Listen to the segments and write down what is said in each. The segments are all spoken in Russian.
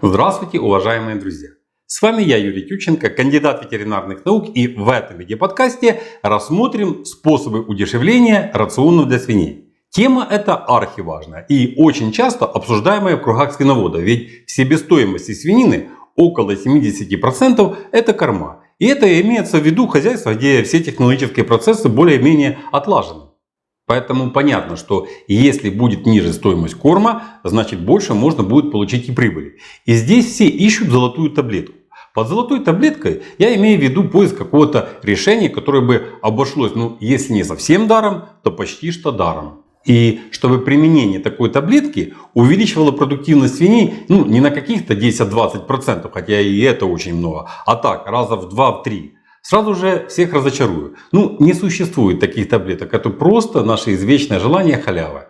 Здравствуйте, уважаемые друзья! С вами я, Юрий Тютченко, кандидат ветеринарных наук, и в этом видеоподкасте рассмотрим способы удешевления рационов для свиней. Тема эта архиважная и очень часто обсуждаемая в кругах свиноводов, ведь в себестоимости свинины около 70% это корма. И это имеется в виду хозяйства, где все технологические процессы более-менее отлажены. Поэтому понятно, что если будет ниже стоимость корма, значит больше можно будет получить и прибыли. И здесь все ищут золотую таблетку. Под золотой таблеткой я имею в виду поиск какого-то решения, которое бы обошлось, если не совсем даром, то почти что даром. И чтобы применение такой таблетки увеличивало продуктивность свиней не на каких-то 10-20%, хотя и это очень много, а так раза в 2-3. Сразу же всех разочарую. Не существует таких таблеток. Это просто наше извечное желание халявы.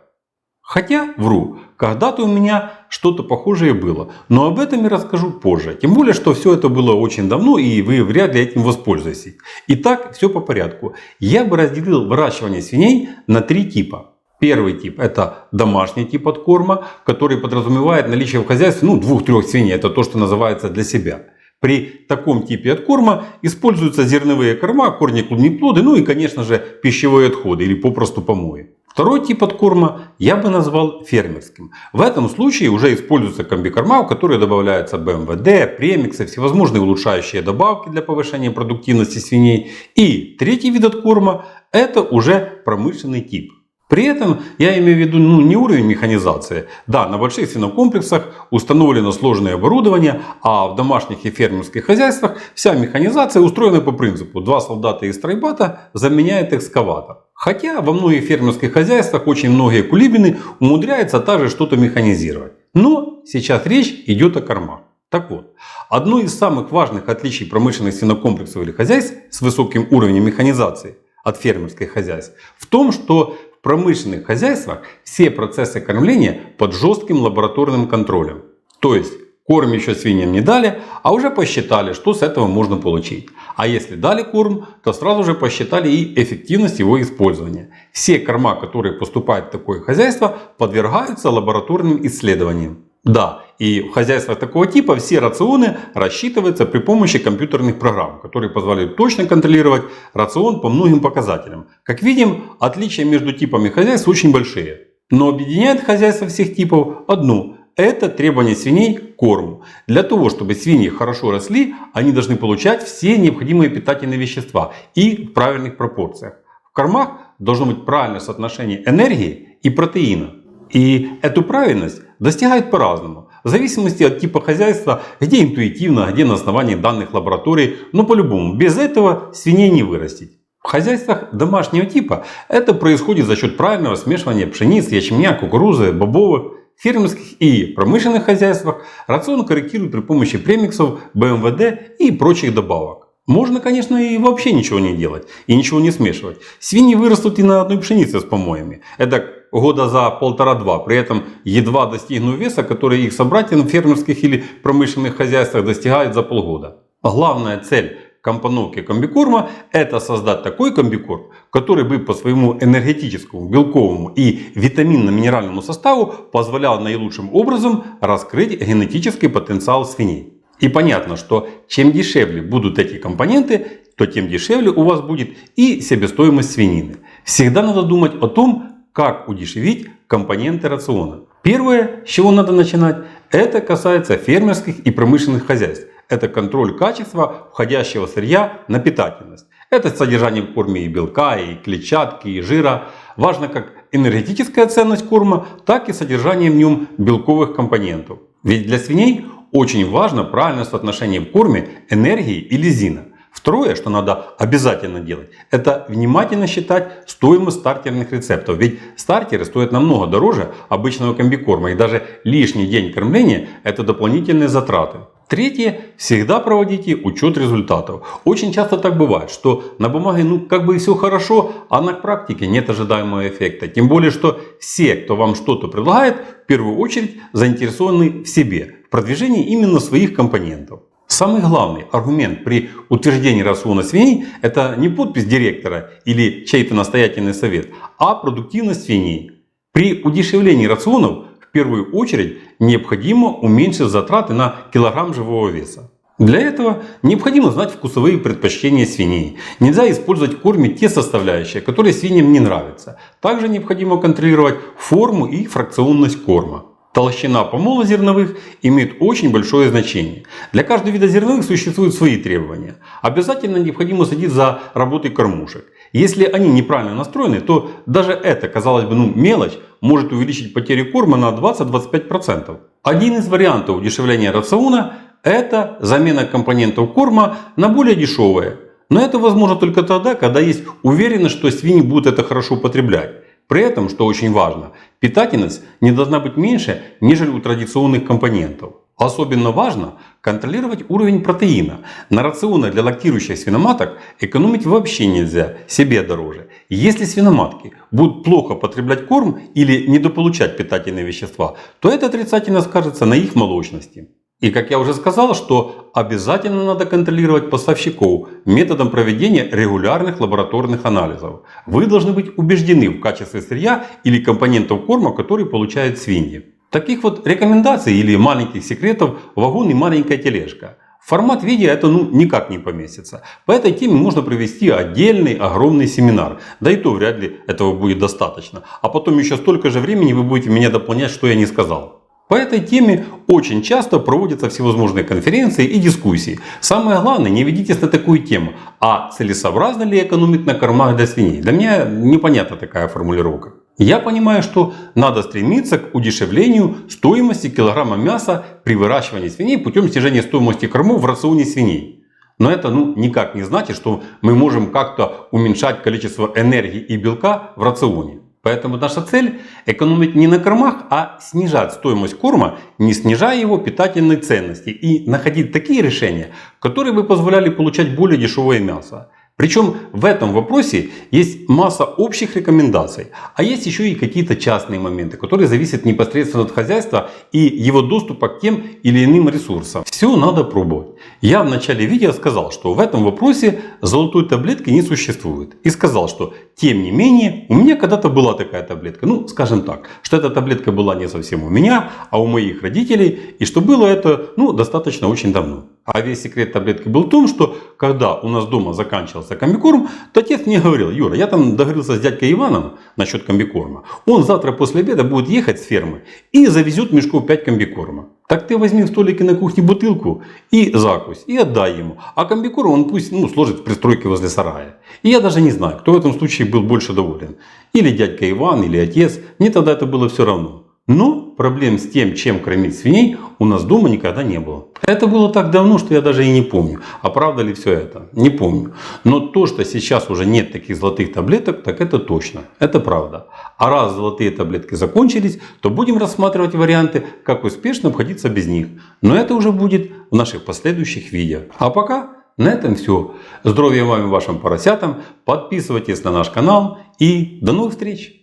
Хотя, вру, когда-то у меня что-то похожее было. Но об этом я расскажу позже. Тем более, что все это было очень давно, и вы вряд ли этим воспользуетесь. Итак, все по порядку. Я бы разделил выращивание свиней на 3 типа. Первый тип — это домашний тип откорма, который подразумевает наличие в хозяйстве 2-3 свиней. Это то, что называется для себя. При таком типе откорма используются зерновые корма, корни клубней плоды, и, конечно же, пищевые отходы или попросту помои. Второй тип откорма я бы назвал фермерским. В этом случае уже используются комбикорма, в которые добавляются БМВД, премиксы, всевозможные улучшающие добавки для повышения продуктивности свиней. И третий вид откорма — это уже промышленный тип. При этом я имею в виду не уровень механизации. Да, на больших свинокомплексах установлено сложное оборудование, а в домашних и фермерских хозяйствах вся механизация устроена по принципу 2 солдата из стройбата заменяет экскаватор. Хотя во многих фермерских хозяйствах очень многие кулибины умудряются также что-то механизировать. Но сейчас речь идет о кормах. Так вот, одно из самых важных отличий промышленных свинокомплексов или хозяйств с высоким уровнем механизации от фермерских хозяйств в том, что в промышленных хозяйствах все процессы кормления под жестким лабораторным контролем. То есть корм еще свиньям не дали, а уже посчитали, что с этого можно получить. А если дали корм, то сразу же посчитали и эффективность его использования. Все корма, которые поступают в такое хозяйство, подвергаются лабораторным исследованиям. Да, и в хозяйствах такого типа все рационы рассчитываются при помощи компьютерных программ, которые позволяют точно контролировать рацион по многим показателям. Как видим, отличия между типами хозяйств очень большие. Но объединяет хозяйство всех типов одно – это требование свиней к корму. Для того, чтобы свиньи хорошо росли, они должны получать все необходимые питательные вещества и в правильных пропорциях. В кормах должно быть правильное соотношение энергии и протеина. И эту правильность достигают по-разному, в зависимости от типа хозяйства, где интуитивно, где на основании данных лабораторий, но по-любому, без этого свиней не вырастить. В хозяйствах домашнего типа это происходит за счет правильного смешивания пшениц, ячменя, кукурузы, бобовых. В фермерских и промышленных хозяйствах рацион корректируют при помощи премиксов, БМВД и прочих добавок. Можно, конечно, и вообще ничего не делать и ничего не смешивать. Свиньи вырастут и на одной пшенице с помоями. Это года за 1,5-2. При этом едва достигнут веса, который их собратья в фермерских или промышленных хозяйствах достигают за полгода. Главная цель компоновки комбикорма – это создать такой комбикорм, который бы по своему энергетическому, белковому и витаминно-минеральному составу позволял наилучшим образом раскрыть генетический потенциал свиней. И понятно, что чем дешевле будут эти компоненты, то тем дешевле у вас будет и себестоимость свинины. Всегда надо думать о том, как удешевить компоненты рациона. Первое, с чего надо начинать, это касается фермерских и промышленных хозяйств. Это контроль качества входящего сырья на питательность. Это содержание в корме и белка, и клетчатки, и жира. Важно как энергетическая ценность корма, так и содержание в нем белковых компонентов. Ведь для свиней очень важно правильное соотношение в корме энергии и лизина. Второе, что надо обязательно делать, это внимательно считать стоимость стартерных рецептов. Ведь стартеры стоят намного дороже обычного комбикорма. И даже лишний день кормления – это дополнительные затраты. Третье, всегда проводите учет результатов. Очень часто так бывает, что на бумаге как бы и все хорошо, а на практике нет ожидаемого эффекта. Тем более, что все, кто вам что-то предлагает, в первую очередь заинтересованы в себе, в продвижении именно своих компонентов. Самый главный аргумент при утверждении рациона свиней – это не подпись директора или чей-то настоятельный совет, а продуктивность свиней. При удешевлении рационов в первую очередь необходимо уменьшить затраты на килограмм живого веса. Для этого необходимо знать вкусовые предпочтения свиней. Нельзя использовать в корме те составляющие, которые свиньям не нравятся. Также необходимо контролировать форму и фракционность корма. Толщина помола зерновых имеет очень большое значение. Для каждого вида зерновых существуют свои требования. Обязательно необходимо следить за работой кормушек. Если они неправильно настроены, то даже эта, казалось бы, мелочь может увеличить потери корма на 20-25%. Один из вариантов удешевления рациона – это замена компонентов корма на более дешевые. Но это возможно только тогда, когда есть уверенность, что свиньи будут это хорошо употреблять. При этом, что очень важно, питательность не должна быть меньше, нежели у традиционных компонентов. Особенно важно контролировать уровень протеина. На рационах для лактирующих свиноматок экономить вообще нельзя, себе дороже. Если свиноматки будут плохо потреблять корм или недополучать питательные вещества, то это отрицательно скажется на их молочности. И как я уже сказал, что обязательно надо контролировать поставщиков методом проведения регулярных лабораторных анализов. Вы должны быть убеждены в качестве сырья или компонентов корма, который получают свиньи. Таких вот рекомендаций или маленьких секретов вагон и маленькая тележка. В формат видео это никак не поместится. По этой теме можно провести отдельный огромный семинар. Да и то вряд ли этого будет достаточно. А потом еще столько же времени вы будете меня дополнять, что я не сказал. По этой теме очень часто проводятся всевозможные конференции и дискуссии. Самое главное, не ведитесь на такую тему. А целесообразно ли экономить на кормах для свиней? Для меня непонятна такая формулировка. Я понимаю, что надо стремиться к удешевлению стоимости килограмма мяса при выращивании свиней путем снижения стоимости кормов в рационе свиней. Но это никак не значит, что мы можем как-то уменьшать количество энергии и белка в рационе. Поэтому наша цель – экономить не на кормах, а снижать стоимость корма, не снижая его питательной ценности. И находить такие решения, которые бы позволяли получать более дешевое мясо. Причем в этом вопросе есть масса общих рекомендаций, а есть еще и какие-то частные моменты, которые зависят непосредственно от хозяйства и его доступа к тем или иным ресурсам. Все надо пробовать. Я в начале видео сказал, что в этом вопросе золотой таблетки не существует. И сказал, что тем не менее у меня когда-то была такая таблетка. Скажем так, что эта таблетка была не совсем у меня, а у моих родителей. И что было это достаточно очень давно. А весь секрет таблетки был в том, что когда у нас дома заканчивался комбикорм, то отец мне говорил: Юра, я там договорился с дядькой Иваном насчет комбикорма. Он завтра после обеда будет ехать с фермы и завезет мешков 5 комбикорма. Так ты возьми в столике на кухне бутылку и закусь, и отдай ему. А комбикорм он пусть сложит в пристройке возле сарая. И я даже не знаю, кто в этом случае был больше доволен. Или дядька Иван, или отец. Мне тогда это было все равно. Но проблем с тем, чем кормить свиней, у нас дома никогда не было. Это было так давно, что я даже и не помню. А правда ли все это? Не помню. Но то, что сейчас уже нет таких золотых таблеток, так это точно. Это правда. А раз золотые таблетки закончились, то будем рассматривать варианты, как успешно обходиться без них. Но это уже будет в наших последующих видео. А пока на этом все. Здоровья вам и вашим поросятам. Подписывайтесь на наш канал и до новых встреч.